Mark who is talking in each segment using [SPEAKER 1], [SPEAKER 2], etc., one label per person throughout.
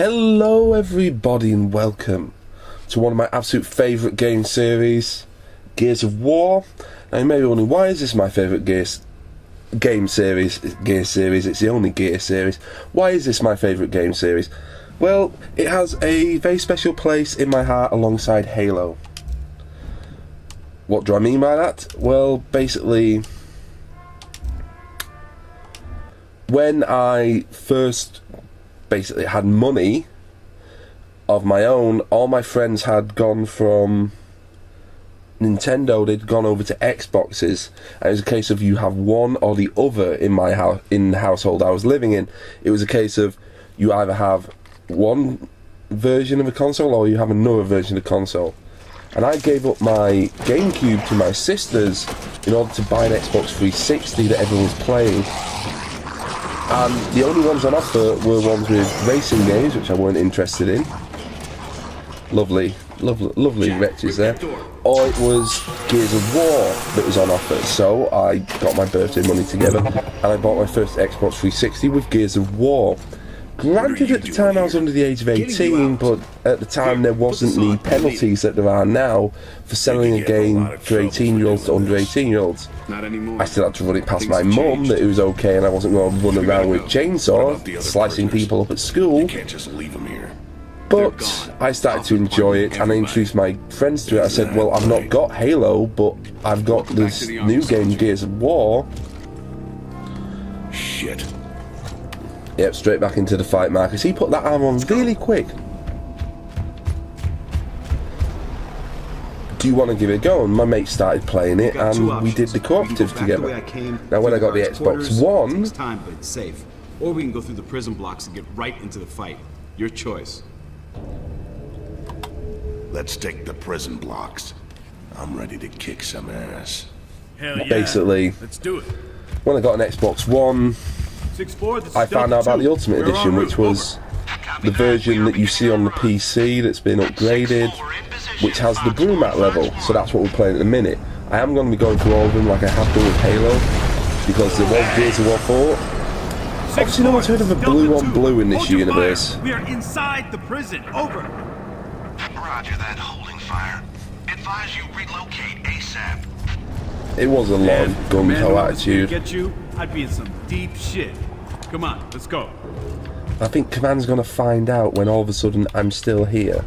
[SPEAKER 1] Hello everybody and welcome to one of my absolute favourite game series, Gears of War. Now you may be wondering, why is this my favourite game series? It's the only Gear series. Why is this my favourite game series? Well, it has a very special place in my heart alongside Halo. What do I mean by that? Well, basically, when I first had money of my own, all my friends had gone from Nintendo, they'd gone over to Xboxes, and it was a case of you have one or the other in my house, in the household I was living in. It was a case of you either have one version of a console or you have another version of the console. And I gave up my GameCube to my sisters in order to buy an Xbox 360 that everyone was playing. And the only ones on offer were ones with racing games, which I weren't interested in. Lovely wretches there. Or it was Gears of War that was on offer. So I got my birthday money together and I bought my first Xbox 360 with Gears of War. Granted, at the time I was under the age of 18, but at the time there wasn't the penalties that there are now for selling a game for 18-year-olds to under 18-year-olds. I still had to run it past my mum that it was okay and I wasn't going to run around with chainsaw slicing people up at school. But I started to enjoy it and I introduced my friends to it. I said, well, I've not got Halo, but I've got this new game, Gears of War.
[SPEAKER 2] Shit.
[SPEAKER 1] Yep, straight back into the fight, Marcus. He put that arm on really quick. Do you want to give it a go? And my mate started playing it, and we did the cooperative together. Now, when I got the Xbox One,
[SPEAKER 3] takes time, but it's safe. Or we can go through the prison blocks and get right into the fight. Your choice.
[SPEAKER 2] Let's take the prison blocks. I'm ready to kick some ass.
[SPEAKER 4] Hell yeah.
[SPEAKER 1] Basically,
[SPEAKER 4] Let's do it.
[SPEAKER 1] when I got an Xbox One, I found out about the Ultimate Edition, which was the version that you see on the PC that's been upgraded, which has the Brumat level, so that's what we're playing at the minute. I am going to be going through all of them like I have done with Halo, because there was Gears of War 4. Obviously no one's heard of a blue on blue in this universe.
[SPEAKER 4] We are inside the prison. Over.
[SPEAKER 5] Roger that, holding fire. Advise you relocate ASAP.
[SPEAKER 1] It was a lot of gung-ho attitude.
[SPEAKER 4] Get you, I'd be in some deep shit. Come on, let's go.
[SPEAKER 1] I think Command's going to find out when all of a sudden I'm still here.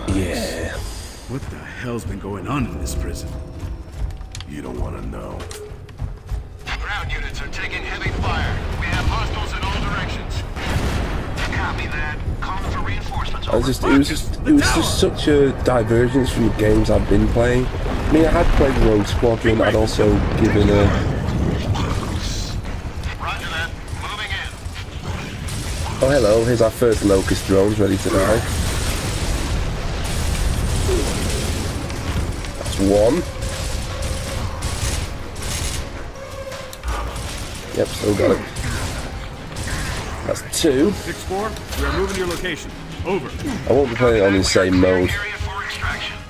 [SPEAKER 1] Yeah.
[SPEAKER 4] What the hell's been going on in this prison?
[SPEAKER 2] You don't want to know.
[SPEAKER 5] Ground units are taking heavy fire. We have hostiles in all directions. Copy that. Calling for reinforcements.
[SPEAKER 1] It was just such a divergence from the games I've been playing. I mean, I had played Rogue Squadron. I'd also given a.
[SPEAKER 5] Roger that. Moving in.
[SPEAKER 1] Oh, hello. Here's our first Locust drones ready to die. That's one. Yep, still got it. That's two.
[SPEAKER 4] 6-4, we are moving to your location. Over.
[SPEAKER 1] I won't be playing it on insane mode,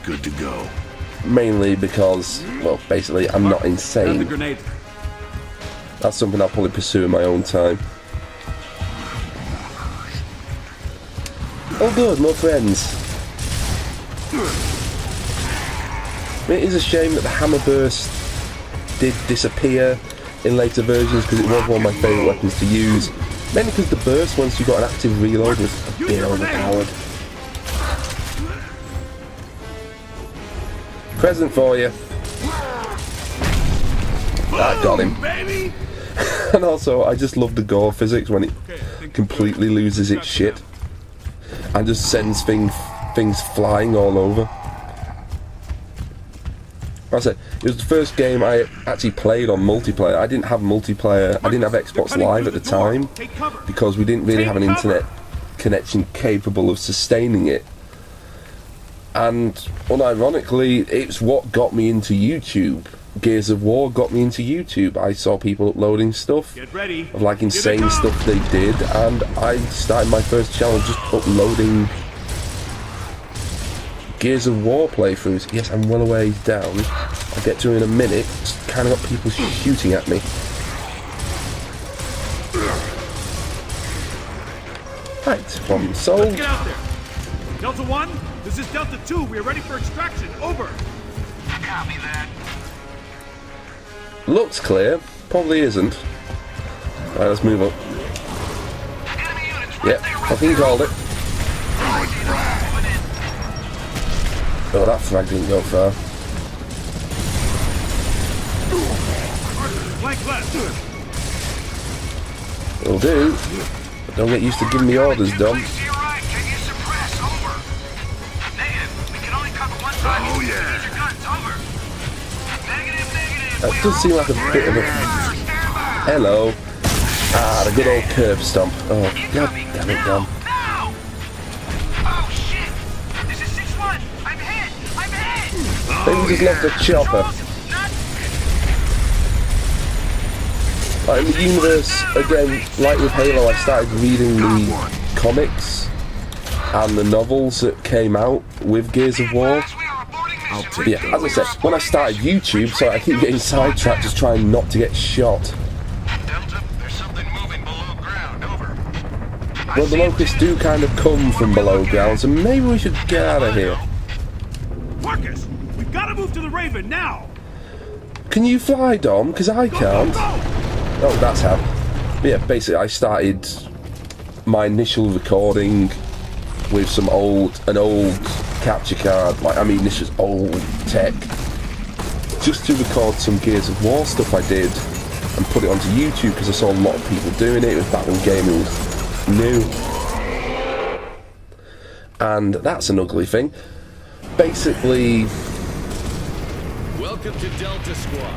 [SPEAKER 2] Good to go.
[SPEAKER 1] mainly because, well, basically, I'm not
[SPEAKER 4] Grab the
[SPEAKER 1] insane.
[SPEAKER 4] grenade.
[SPEAKER 1] That's something I'll probably pursue in my own time. Oh good, more friends. I mean, it is a shame that the Hammerburst did disappear in later versions, because it was one of my favourite weapons to use. Mainly because the burst, once you got an active reload, was a bit overpowered. Present for you. I got him. And also, I just love the gore physics when it completely loses its shit and just sends things flying all over. Like I said, it was the first game I actually played on multiplayer. I didn't have multiplayer, I didn't have Xbox Live at the time, because we didn't really have an internet connection capable of sustaining it. And unironically, it's what got me into YouTube. Gears of War got me into YouTube. I saw people uploading stuff of like insane stuff they did, and I started my first channel just uploading Gears of War playthroughs. Yes, I'm well away down. I'll get to it in a minute. It's kind of got people shooting at me. Right, problem solved.
[SPEAKER 4] Let's get out there. Delta 1, this is Delta 2. We are ready for extraction. Over.
[SPEAKER 5] Copy that.
[SPEAKER 1] Looks clear, probably isn't. Right, let's move up.
[SPEAKER 5] Enemy units right
[SPEAKER 1] Yep,
[SPEAKER 5] there,
[SPEAKER 1] I
[SPEAKER 5] right
[SPEAKER 1] think he
[SPEAKER 5] there.
[SPEAKER 1] called it.
[SPEAKER 5] Moving in.
[SPEAKER 1] Oh, that frag didn't go far.
[SPEAKER 4] Flank left.
[SPEAKER 1] Will do. But don't get used to giving me orders, Dom.
[SPEAKER 5] Flank to your right. Can you suppress? Over. Negative. We can only cover one side.
[SPEAKER 2] Oh,
[SPEAKER 5] We
[SPEAKER 2] yeah.
[SPEAKER 5] need your guns. Over. Negative, negative.
[SPEAKER 1] That does seem like a bit of a...
[SPEAKER 5] Stand by.
[SPEAKER 1] Hello. Ah, the good old curb stomp. Oh, god
[SPEAKER 5] Incoming.
[SPEAKER 1] damn it,
[SPEAKER 5] Now.
[SPEAKER 1] Dom.
[SPEAKER 5] Now. Oh, shit. This is 6-1. I'm hit. I'm hit.
[SPEAKER 1] Maybe we just left a chopper.
[SPEAKER 5] Controls, not
[SPEAKER 1] Like in the universe, again, like with Halo, I started reading the comics and the novels that came out with Gears of War.
[SPEAKER 5] we are aborting mission.
[SPEAKER 1] But yeah, as I said, when I started YouTube, so I keep getting sidetracked just trying not to get shot.
[SPEAKER 5] Delta, there's something moving below ground. Over.
[SPEAKER 1] Well, the locusts do kind of come from below ground, so maybe we should get out of here.
[SPEAKER 4] Marcus, we've got to move to the Raven now.
[SPEAKER 1] Can you fly, Dom? Because I
[SPEAKER 4] Go,
[SPEAKER 1] can't.
[SPEAKER 4] go, go.
[SPEAKER 1] Oh, that's how. But yeah, basically, I started my initial recording with an old capture card. Like, I mean, this was old tech. Just to record some Gears of War stuff I did and put it onto YouTube because I saw a lot of people doing it. It was back when gaming was new. And that's an ugly thing. Basically,
[SPEAKER 6] Welcome to Delta Squad.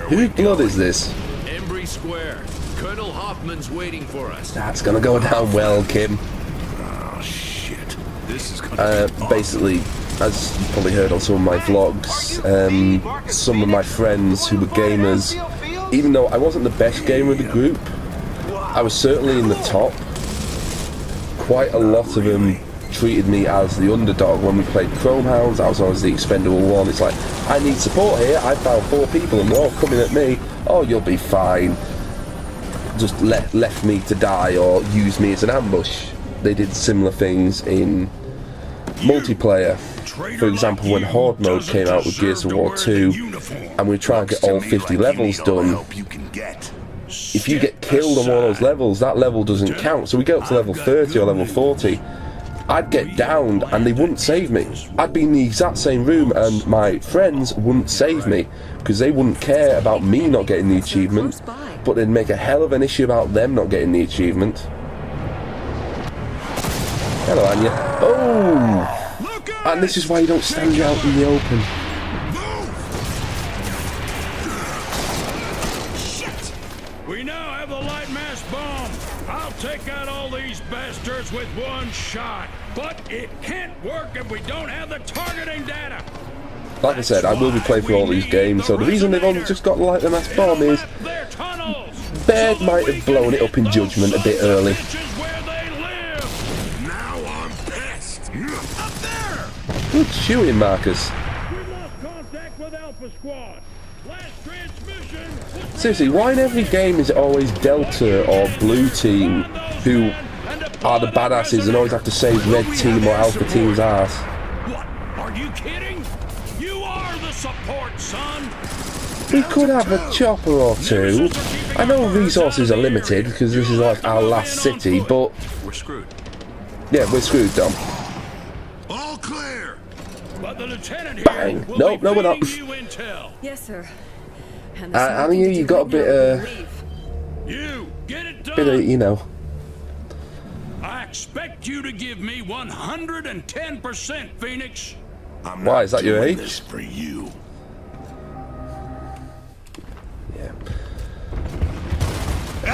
[SPEAKER 1] whose blood is this?
[SPEAKER 6] Embry Square. Colonel Hoffman's waiting for us.
[SPEAKER 1] That's gonna go down well, Kim.
[SPEAKER 2] Oh, shit.
[SPEAKER 3] This is gonna be
[SPEAKER 1] Basically, as you probably heard on some of my vlogs, some of my friends who were gamers, even though I wasn't the best gamer of the group, I was certainly in the top. Quite a lot of them treated me as the underdog. When we played Chrome Hounds, I was always the expendable one. It's like, I need support here, I found 4 people and they're all coming at me. Oh, you'll be fine. Just left me to die or use me as an ambush. They did similar things in multiplayer. For example, when Horde mode came out with Gears of War 2 and we were trying to get all 50 levels done, if you get killed on one of those levels, that level doesn't count. So we get up to level 30 or level 40, I'd get downed and they wouldn't save me. I'd be in the exact same room and my friends wouldn't save me because they wouldn't care about me not getting the achievement, but they'd make a hell of an issue about them not getting the achievement. Hello, Anya. Oh! And this is why you don't stand out in the open.
[SPEAKER 7] We now have the light mass bomb. I'll take out all these bastards with one shot. But it can't work if we don't have the targeting data.
[SPEAKER 1] Like I said, I will be playing through all these games, so the reason they've only just got Light the Mass Bomb is
[SPEAKER 7] Their tunnels.
[SPEAKER 1] Baird might have blown it up in Judgment a bit early.
[SPEAKER 7] This is where they live.
[SPEAKER 2] Now I'm pissed.
[SPEAKER 7] Up there.
[SPEAKER 1] Good shooting, Marcus.
[SPEAKER 7] We lost contact with Alpha Squad. Last transmission was
[SPEAKER 1] Seriously, why in every game is it always Delta or Blue Team who are the badasses and always have to save Red Team or Alpha Team's ass?
[SPEAKER 7] What? Are you kidding? You are the support, son.
[SPEAKER 1] We could have a chopper or two. I know resources are limited because this is like our last city, but
[SPEAKER 3] we're screwed.
[SPEAKER 1] yeah, we're screwed, Dom.
[SPEAKER 2] All clear.
[SPEAKER 7] But the lieutenant here
[SPEAKER 1] Bang.
[SPEAKER 7] will
[SPEAKER 1] Nope,
[SPEAKER 7] be
[SPEAKER 1] no, we're not.
[SPEAKER 7] feeding you intel.
[SPEAKER 8] Yes, sir. And
[SPEAKER 1] Anya, you got a bit,
[SPEAKER 7] You get it done.
[SPEAKER 1] bit of, you know.
[SPEAKER 7] I expect you to give me 110%, Phoenix.
[SPEAKER 2] I'm
[SPEAKER 1] Why,
[SPEAKER 2] not
[SPEAKER 1] is that your
[SPEAKER 2] doing
[SPEAKER 1] age?
[SPEAKER 2] This for you.
[SPEAKER 1] Yeah.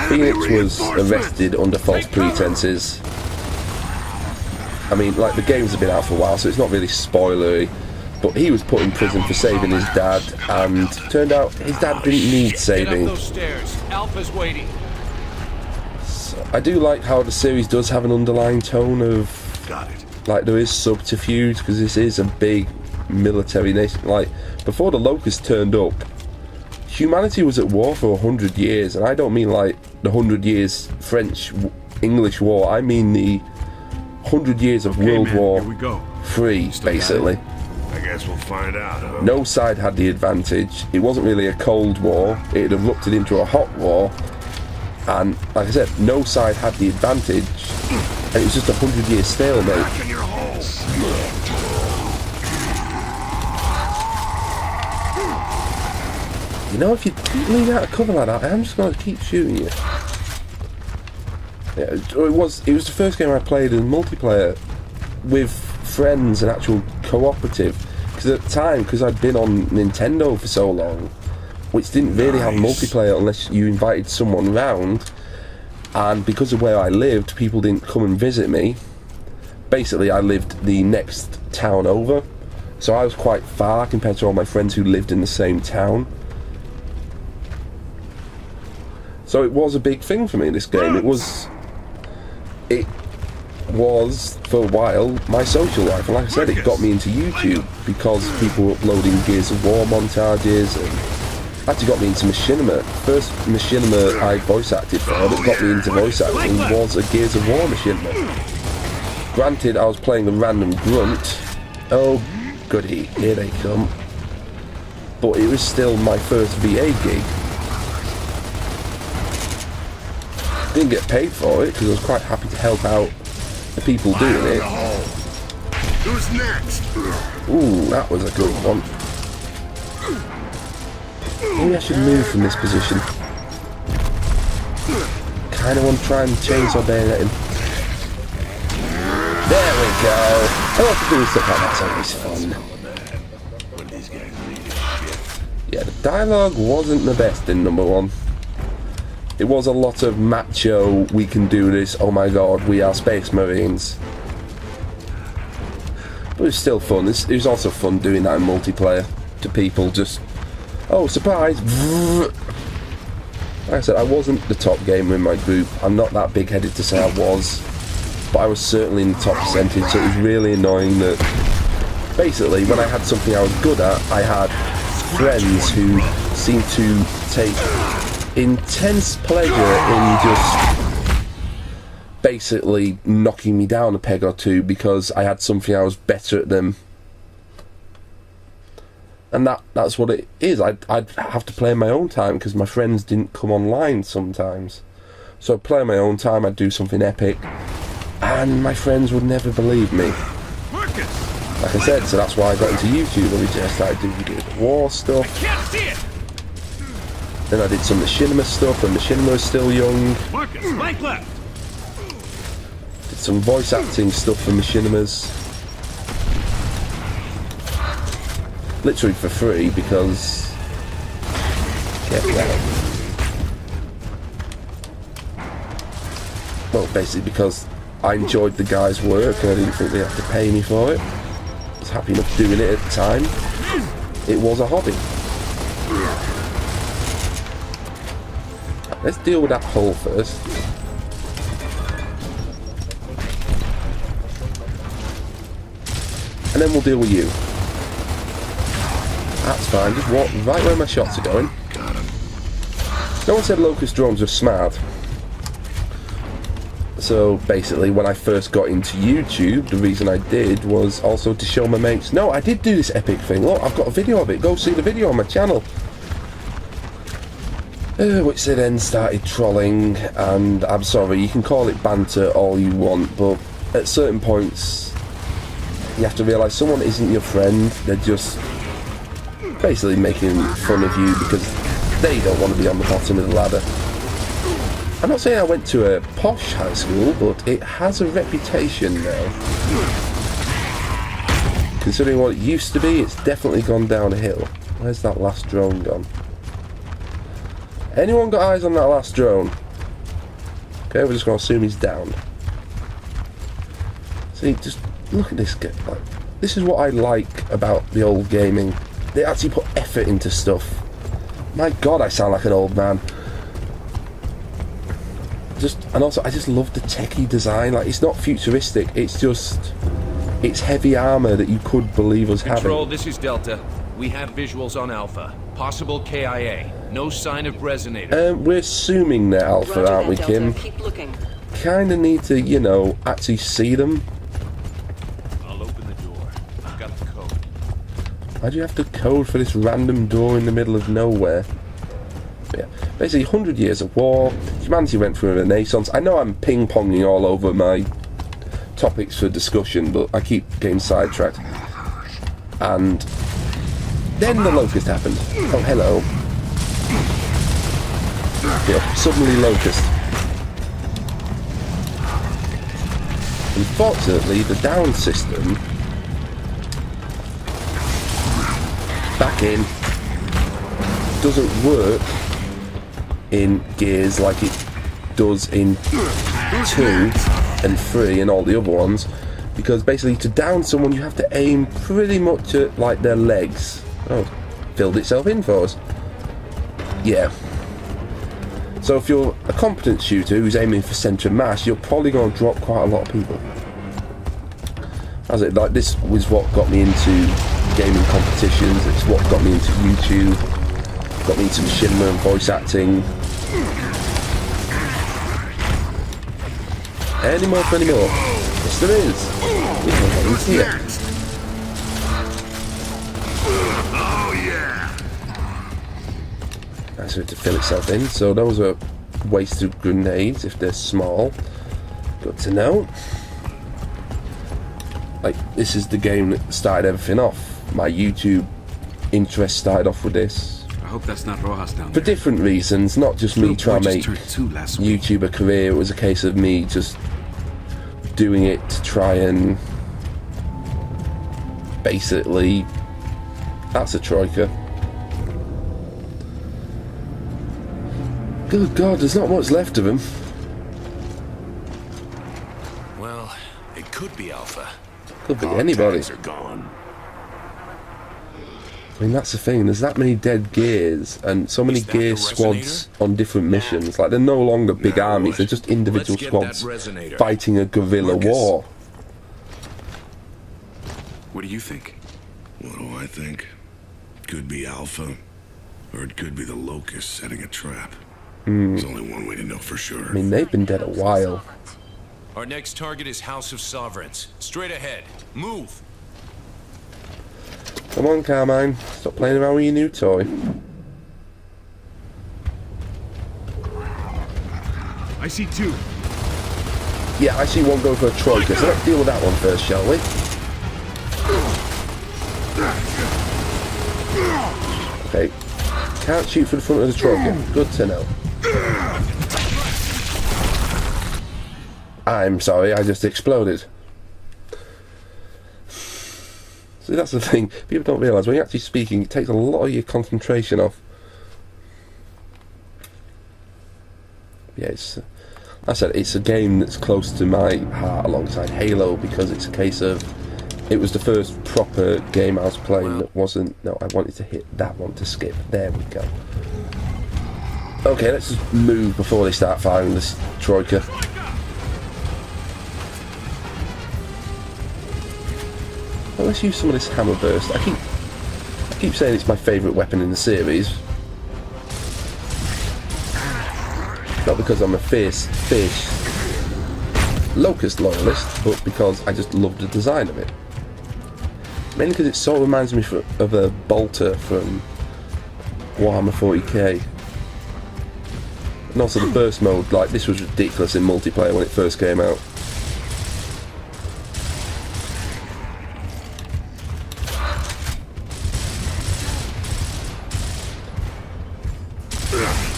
[SPEAKER 1] Phoenix was arrested under false pretenses. I mean, like, the games have been out for a while, so it's not really spoilery. But he was put in prison for saving his dad, and turned out his dad didn't need saving.
[SPEAKER 3] Get up those stairs. Alpha's waiting.
[SPEAKER 1] I do like how the series does have an underlying tone of,
[SPEAKER 2] Got it.
[SPEAKER 1] like, there is subterfuge, because this is a big military nation. Like, before the Locusts turned up, humanity was at war for 100 years, and I don't mean like the 100 years French English War. I mean the 100 years of World
[SPEAKER 4] man,
[SPEAKER 1] War
[SPEAKER 4] here we go.
[SPEAKER 1] III, basically.
[SPEAKER 2] I guess we'll find out, huh?
[SPEAKER 1] No side had the advantage. It wasn't really a Cold War. It had erupted into a hot war. And, like I said, no side had the advantage. And it was just a 100-year stalemate.
[SPEAKER 2] In your hole.
[SPEAKER 1] You know, if you keep leaving out of cover like that, I'm just going to keep shooting you. Yeah, it was the first game I played in multiplayer with friends and actual cooperative. Because at the time, because I'd been on Nintendo for so long, which didn't really have multiplayer unless you invited someone round, and because of where I lived, people didn't come and visit me. Basically, I lived the next town over, so I was quite far compared to all my friends who lived in the same town. So it was a big thing for me, this game. It was for a while my social life, and like I said, it got me into YouTube because people were uploading Gears of War montages, and actually got me into Machinima. First Machinima I voice acted for that got me into voice acting was a Gears of War Machinima. Granted, I was playing a random grunt. Oh goody, here they come. But it was still my first VA gig. Didn't get paid for it because I was quite happy to help out the people doing it.
[SPEAKER 2] Who's next?
[SPEAKER 1] Ooh, that was a good one. Maybe I should move from this position. Kinda want to try and chainsaw bayonet him. There we go! I like to do stuff like that's always fun. Yeah, the dialogue wasn't the best in number 1. It was a lot of macho, we can do this, oh my god, we are Space Marines. But it was still fun. It was also fun doing that in multiplayer to people, just, oh, surprise! Like I said, I wasn't the top gamer in my group. I'm not that big-headed to say I was, but I was certainly in the top percentage, so it was really annoying that, basically, when I had something I was good at, I had friends who seemed to take intense pleasure in just basically knocking me down a peg or two because I had something I was better at them. And that's what it is. I'd have to play in my own time because my friends didn't come online sometimes. So I'd play in my own time, I'd do something epic, and my friends would never believe me. Like I said, so that's why I got into YouTube. Originally I started doing Gears of War stuff.
[SPEAKER 4] Can't see it!
[SPEAKER 1] Then I did some Machinima stuff when Machinima was still young.
[SPEAKER 4] Marcus, flank left!
[SPEAKER 1] Did some voice acting stuff for Machinimas. Literally for free because... Get that. Well, basically because I enjoyed the guy's work and I didn't think they had to pay me for it. I was happy enough doing it at the time. It was a hobby. Let's deal with that hole first. And then we'll deal with you. That's fine, just walk right where my shots are going. No one said Locust drones are smart. So basically, when I first got into YouTube, the reason I did was also to show my mates, no, I did do this epic thing. Look, I've got a video of it. Go see the video on my channel. Which they then started trolling, and I'm sorry, you can call it banter all you want, but at certain points you have to realise someone isn't your friend. They're just basically making fun of you because they don't want to be on the bottom of the ladder. I'm not saying I went to a posh high school, but it has a reputation now. Considering what it used to be, it's definitely gone down a hill. Where's that last drone gone? Anyone got eyes on that last drone? Okay, we're just going to assume he's down. See, just look at this guy. Like, this is what I like about the old gaming. They actually put effort into stuff. My god, I sound like an old man. And also, I just love the techie design. Like, it's not futuristic. It's just, it's heavy armor that you could believe us having.
[SPEAKER 6] Control, this is Delta. We have visuals on Alpha. Possible KIA. No sign of resonator.
[SPEAKER 1] We're assuming they're Alpha, aren't we, Kim?
[SPEAKER 8] Keep looking.
[SPEAKER 1] kind of need to, you know, actually see them.
[SPEAKER 4] I'll open the door. I've got the code.
[SPEAKER 1] Why do you have to code for this random door in the middle of nowhere? But yeah, basically 100 years of war. Humanity went through a renaissance. I know I'm ping-ponging all over my topics for discussion, but I keep getting sidetracked. And then the Locust happened. Oh, hello. Yeah, suddenly Locust. Unfortunately, the down system back in doesn't work in Gears like it does in 2 and 3 and all the other ones, because basically to down someone you have to aim pretty much at like their legs. Oh, filled itself in for us. Yeah. So if you're a competent shooter who's aiming for centre of mass, you're probably going to drop quite a lot of people. As it like this was what got me into gaming competitions. It's what got me into YouTube. Got me into machinima and voice acting. Any more for any more? Yes, there is. It's here.
[SPEAKER 2] Oh yeah.
[SPEAKER 1] That's it to fill itself in. So those are wasted grenades if they're small. Good to know. Like, this is the game that started everything off. My YouTube interest started off with this.
[SPEAKER 3] I hope that's not Rojas down
[SPEAKER 1] For
[SPEAKER 3] there.
[SPEAKER 1] different reasons, not just me trying to make
[SPEAKER 3] Turned 2 last week.
[SPEAKER 1] YouTube a career. It was a case of me just doing it to try and basically, that's a troika. Good God, there's not much left of him.
[SPEAKER 6] Well, it could be Alpha.
[SPEAKER 1] Could be anybody.
[SPEAKER 2] Tags are gone.
[SPEAKER 1] I mean, that's the thing, there's that many dead Gears and so many
[SPEAKER 6] Is that the
[SPEAKER 1] Gear squads on different missions. Like, they're no longer big
[SPEAKER 2] Now
[SPEAKER 1] armies,
[SPEAKER 2] what?
[SPEAKER 1] they're just individual
[SPEAKER 6] Let's get that
[SPEAKER 1] squads
[SPEAKER 6] resonator.
[SPEAKER 1] fighting a guerrilla
[SPEAKER 2] Lucas.
[SPEAKER 1] war.
[SPEAKER 3] What do you think?
[SPEAKER 2] What do I think? Could be Alpha, or it could be the Locust setting a trap. There's only one way to know for sure.
[SPEAKER 1] I mean, they've been dead a while.
[SPEAKER 6] Our next target is House of Sovereigns. Straight ahead. Move.
[SPEAKER 1] Come on, Carmine, stop playing around with your new toy.
[SPEAKER 4] I see 2.
[SPEAKER 1] Yeah, I see one going for a troika, so let's deal with that one first, shall we? Okay, can't shoot for the front of the troika. Good to know. I'm sorry, I just exploded. See, that's the thing. People don't realise when you're actually speaking, it takes a lot of your concentration off. Yeah, it's. I said it's a game that's close to my heart alongside Halo because it's a case of. It was the first proper game I was playing that wasn't. No, I wanted to hit that one to skip. There we go. Okay, let's just move before they start firing this troika. Well, let's use some of this hammer burst. I keep saying it's my favourite weapon in the series. Not because I'm a fierce Locust loyalist, but because I just love the design of it. Mainly because it sort of reminds me of a bolter from Warhammer 40k. And also the burst mode, like, this was ridiculous in multiplayer when it first came out.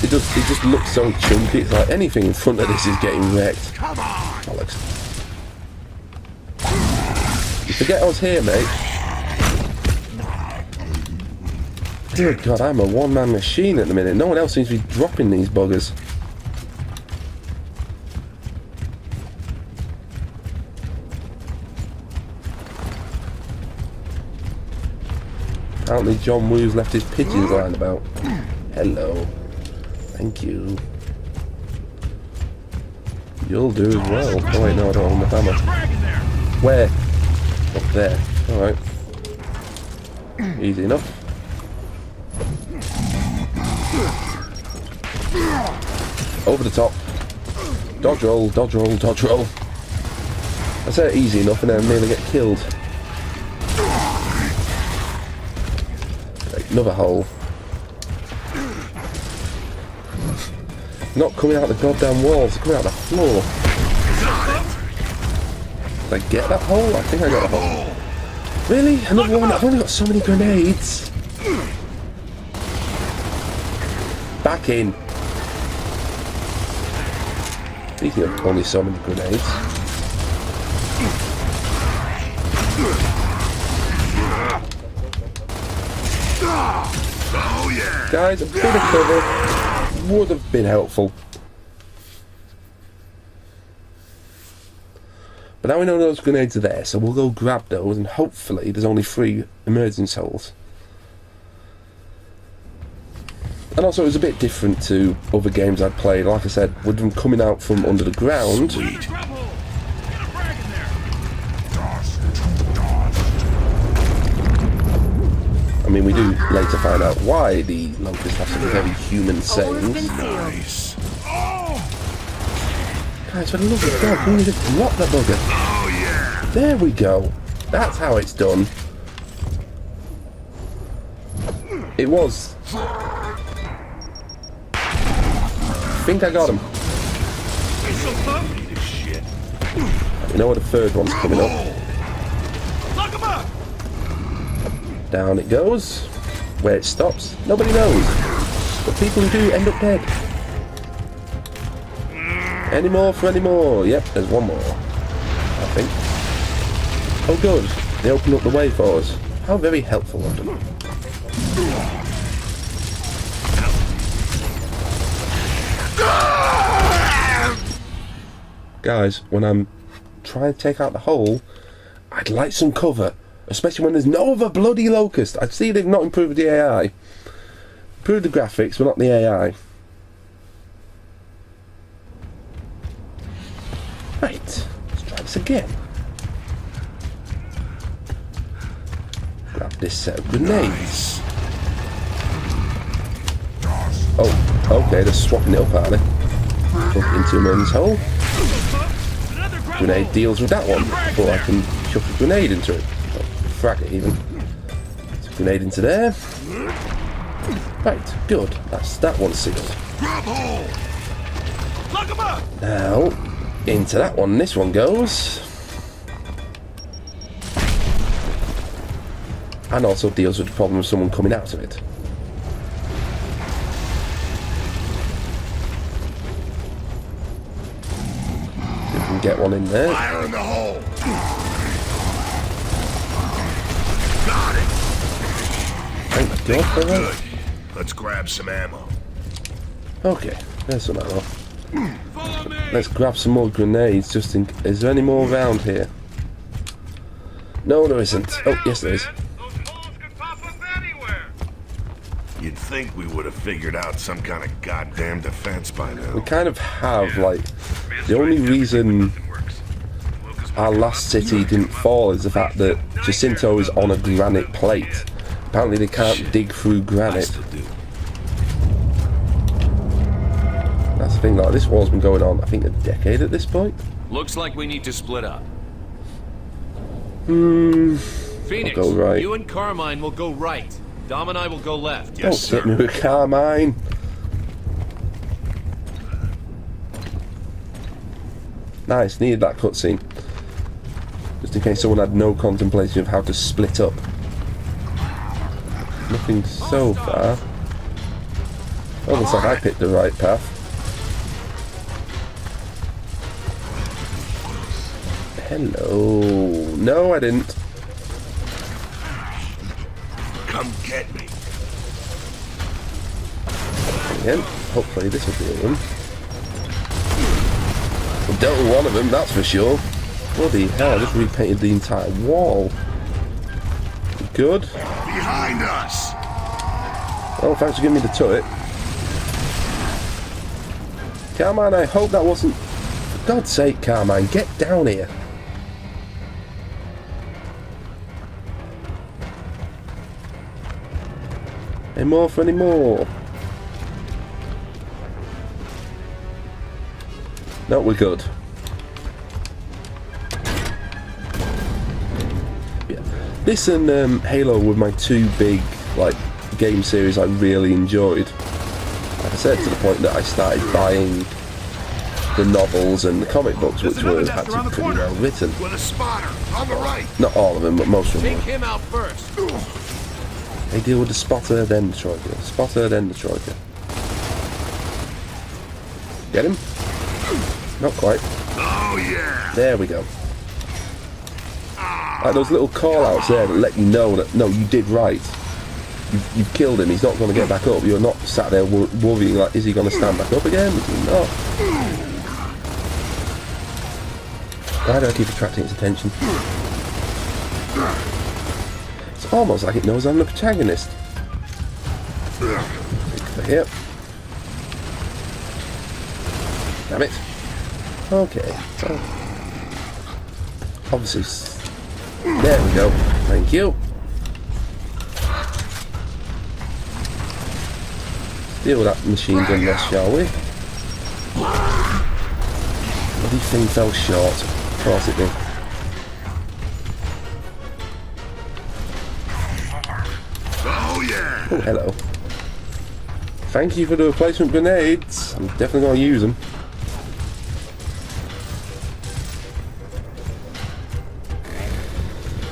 [SPEAKER 1] It just looks so chunky. It's like anything in front of this is getting wrecked.
[SPEAKER 2] Come on!
[SPEAKER 1] Alex. You forget I was here, mate. Dear God, I'm a one-man machine at the minute. No one else seems to be dropping these buggers. Apparently John Woo's left his pigeons lying about. Hello. Thank you. You'll do as well. Oh wait, no, I don't own the hammer. Where? Up there. Alright. Easy enough. Over the top. Dodge roll, dodge roll, dodge roll. I said it easy enough and then I nearly get killed. Right, another hole. Not coming out the goddamn walls, they're coming out the floor. Did I get that hole? I think I got the hole. Really? Another one? I've only got so many grenades. Back in. Speaking of only so many grenades.
[SPEAKER 2] Oh yeah!
[SPEAKER 1] Guys, a bit of cover would have been helpful. But now we know those grenades are there, so we'll go grab those, and hopefully there's only 3 emergence holes. And also it was a bit different to other games I'd played. Like I said, with them coming out from under the ground.
[SPEAKER 7] Sweet. Grab hole. Get a frag in there.
[SPEAKER 1] I mean, we do later find out why the Locusts have some very human sayings.
[SPEAKER 2] Nice.
[SPEAKER 1] Guys, for the love of God, can we just drop the bugger?
[SPEAKER 2] Oh yeah!
[SPEAKER 1] There we go. That's how it's done. It was. I think I got him.
[SPEAKER 2] Shit.
[SPEAKER 1] You know what, the third one's coming up.
[SPEAKER 7] Lock him up.
[SPEAKER 1] Down it goes. Where it stops, nobody knows. But people who do end up dead. Any more for any more? Yep, there's one more. I think. Oh good, they opened up the way for us. How very helpful of them. Guys, when I'm trying to take out the hole, I'd like some cover. Especially when there's no other bloody locust. I see they've not improved the AI. Improved the graphics, but not the AI. Right, let's try this again. Grab this set of grenades. Oh, okay, they're swapping it up, are they? Jump into a man's hole. Grenade deals with that one. Or I can chuck a grenade into it. Or frag it even. It's a grenade into there. Right, good. That's that one sealed.
[SPEAKER 2] Grab hole!
[SPEAKER 7] Lock him up.
[SPEAKER 1] Now, into that one, this one goes. And also deals with the problem of someone coming out of it. See if we can get one in there.
[SPEAKER 2] Fire in the hole! Got it!
[SPEAKER 1] Thank God for that.
[SPEAKER 2] Good. Let's grab some ammo.
[SPEAKER 1] Okay, there's some ammo.
[SPEAKER 7] Follow me.
[SPEAKER 1] Let's grab some more grenades just in... Is there any more around here? No, there isn't. Oh, yes there is.
[SPEAKER 7] Those holes could pop up anywhere.
[SPEAKER 2] You'd think we would have figured out some kind of goddamn defense by
[SPEAKER 1] We
[SPEAKER 2] now.
[SPEAKER 1] kind of have, like... The only reason our last city didn't fall is the fact that Jacinto is on a granite plate. Apparently they can't dig through
[SPEAKER 2] I
[SPEAKER 1] granite.
[SPEAKER 2] still do.
[SPEAKER 1] That's the thing, like, this war's been going on, I think, a decade at this point.
[SPEAKER 6] Looks like we need to split up. Phoenix,
[SPEAKER 1] I'll go right.
[SPEAKER 6] you and Carmine will go right. Dom and I will go left.
[SPEAKER 2] Yes,
[SPEAKER 1] Don't
[SPEAKER 2] sir.
[SPEAKER 1] get me with Carmine. Nice, needed that cutscene. Just in case someone had no contemplation of how to split up. Nothing so far. Oh, looks like I picked the right path. Hello. No, I didn't.
[SPEAKER 2] Come get me.
[SPEAKER 1] Again. Hopefully this will be one. Well, dealt with one of them, that's for sure. Bloody hell, I just repainted the entire wall. Good.
[SPEAKER 2] Behind us.
[SPEAKER 1] Oh, thanks for giving me the turret. Carmine, I hope that wasn't... For God's sake, Carmine, get down here. Any more for any more? No, we're good. Yeah. This and Halo were my two big like game series I really enjoyed. Like I said, to the point that I started buying the novels and the comic books, which were actually pretty well written.
[SPEAKER 2] With a spotter on the right.
[SPEAKER 1] Not all of them, but most of them.
[SPEAKER 6] Take him out first.
[SPEAKER 1] They deal with the spotter, then the Troika. Spotter, then the Troika. Get him? Not quite.
[SPEAKER 2] Oh yeah.
[SPEAKER 1] There we go. Like those little call-outs there that let you know that, no, you did right. You've killed him, he's not going to get back up. You're not sat there worrying like, is he going to stand back up again? Is he not? Why do I keep attracting its attention? It's almost like it knows I'm the protagonist. Here. Damn it. Okay. So, obviously. There we go. Thank you. Deal with that machine gun nest, shall we? Bloody thing fell short. Of course it did.
[SPEAKER 2] Oh yeah.
[SPEAKER 1] Oh, hello. Thank you for the replacement grenades. I'm definitely going to use them.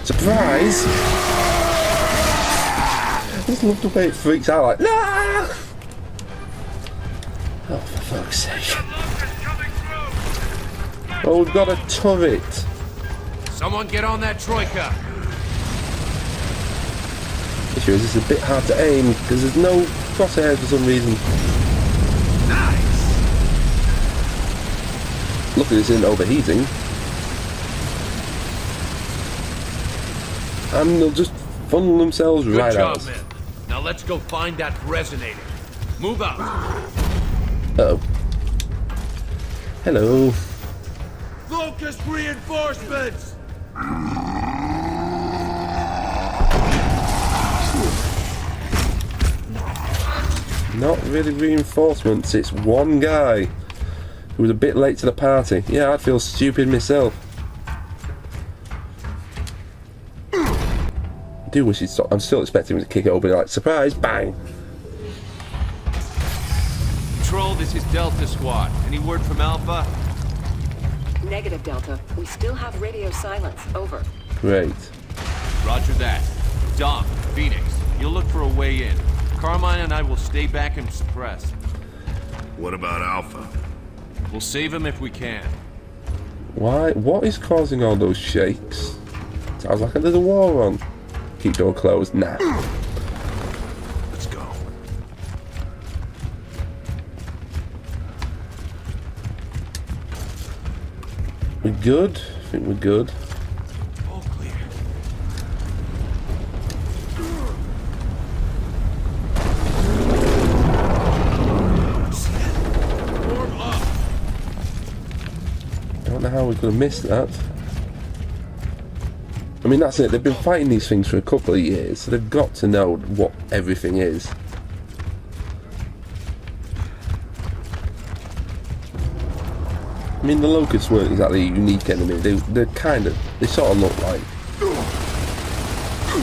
[SPEAKER 1] Surprise! I just love the way it freaks out like, nah! Oh, for fuck's sake. Oh, we've got a turret.
[SPEAKER 6] Someone get on that Troika.
[SPEAKER 1] The issue is it's a bit hard to aim because there's no crosshairs for some reason.
[SPEAKER 2] Nice.
[SPEAKER 1] Luckily it's in overheating. And they'll just funnel themselves
[SPEAKER 6] Good
[SPEAKER 1] right
[SPEAKER 6] job,
[SPEAKER 1] out.
[SPEAKER 6] man. Now let's go find that resonator. Move out.
[SPEAKER 1] Uh-oh. Hello.
[SPEAKER 4] Locust reinforcements!
[SPEAKER 1] Not really reinforcements, it's one guy who was a bit late to the party. Yeah, I'd feel stupid myself. I do wish he'd stop. I'm still expecting him to kick it over like, surprise, bang!
[SPEAKER 6] Control, this is Delta Squad. Any word from Alpha?
[SPEAKER 8] Negative, Delta. We still have radio silence. Over.
[SPEAKER 1] Great.
[SPEAKER 6] Roger that. Dom, Phoenix, you'll look for a way in. Carmine and I will stay back and suppress.
[SPEAKER 2] What about Alpha?
[SPEAKER 6] We'll save him if we can.
[SPEAKER 1] Why? What is causing all those shakes? Sounds like there's a war on. Keep door closed. Nah.
[SPEAKER 2] Let's go.
[SPEAKER 1] We good? I think we're good.
[SPEAKER 6] All clear.
[SPEAKER 7] Form up.
[SPEAKER 1] I don't know how we could have missed that. I mean, that's it. They've been fighting these things for a couple of years, so they've got to know what everything is. I mean, the locusts weren't exactly a unique enemy. They're kind of, they sort of look like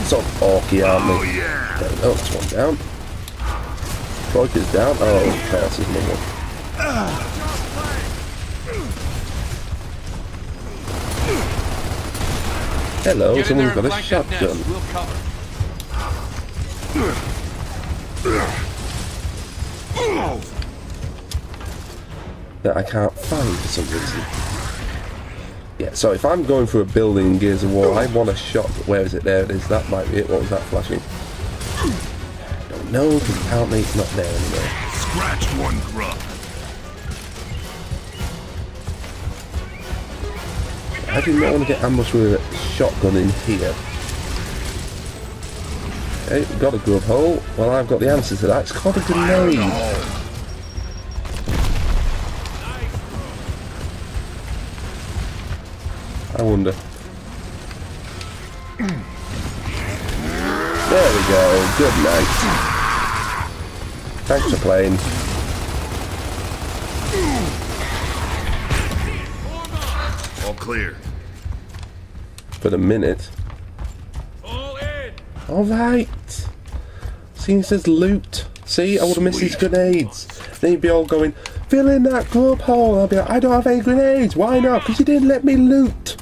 [SPEAKER 1] sort of orky, aren't they?
[SPEAKER 2] Oh yeah.
[SPEAKER 1] There we go, that's one down. Troika's down. Oh, of course, there's another one. Hello,
[SPEAKER 6] Get in
[SPEAKER 1] someone's
[SPEAKER 6] there
[SPEAKER 1] got
[SPEAKER 6] and
[SPEAKER 1] a
[SPEAKER 6] flank that
[SPEAKER 1] shotgun.
[SPEAKER 6] nest. We'll cover.
[SPEAKER 1] That I can't find for some reason. Yeah, so if I'm going through a building in Gears of War, I want a shot. Where is it? There it is. That might be it. What was that flashing? Don't know, because apparently it's not there anymore.
[SPEAKER 2] Scratch one grub.
[SPEAKER 1] I do not want to get ambushed with a shotgun in here. Okay, we've got a grub hole. Well, I've got the answer to that. It's called a grenade. I wonder. There we go. Good night. Thanks for playing.
[SPEAKER 2] clear.
[SPEAKER 1] For the minute.
[SPEAKER 7] All in.
[SPEAKER 1] Alright. See, he says loot. See, I would have missed these grenades. Then you'd be all going, fill in that grub hole. I'll be like, I don't have any grenades. Why not? Because you didn't let me loot.